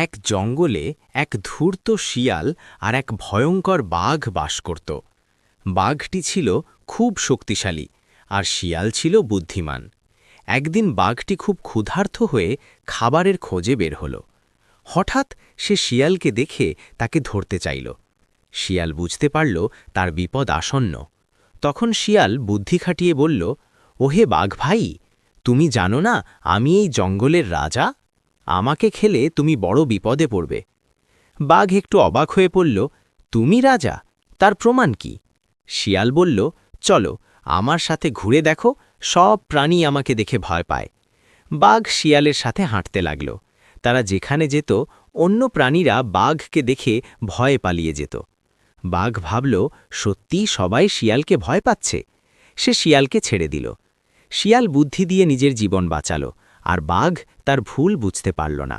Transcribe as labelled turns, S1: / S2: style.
S1: এক জঙ্গলে এক ধূর্ত শিয়াল আর এক ভয়ঙ্কর বাঘ বাস করত। বাঘটি ছিল খুব শক্তিশালী আর শিয়াল ছিল বুদ্ধিমান। একদিন বাঘটি খুব ক্ষুধার্ত হয়ে খাবারের খোঁজে বের হল। হঠাৎ সে শিয়ালকে দেখে তাকে ধরতে চাইল। শিয়াল বুঝতে পারল তার বিপদ আসন্ন। তখন শিয়াল বুদ্ধি খাটিয়ে বলল, ওহে বাঘ ভাই, তুমি জানো না আমি এই জঙ্গলের রাজা? আমাকে খেলে তুমি বড় বিপদে পড়বে। বাঘ একটু অবাক হয়ে পড়ল, তুমি রাজা? তার প্রমাণ কি? শিয়াল বলল, চলো আমার সাথে ঘুরে দেখো, সব প্রাণী আমাকে দেখে ভয় পায়। বাঘ শিয়ালের সাথে হাঁটতে লাগল। তারা যেখানে যেত অন্য প্রাণীরা বাঘকে দেখে ভয়ে পালিয়ে যেত। বাঘ ভাবল, সত্যি সবাই শিয়ালকে ভয় পাচ্ছে। সে শিয়ালকে ছেড়ে দিল। শিয়াল বুদ্ধি দিয়ে নিজের জীবন বাঁচাল, আর বাঘ তার ভুল বুঝতে পারল না।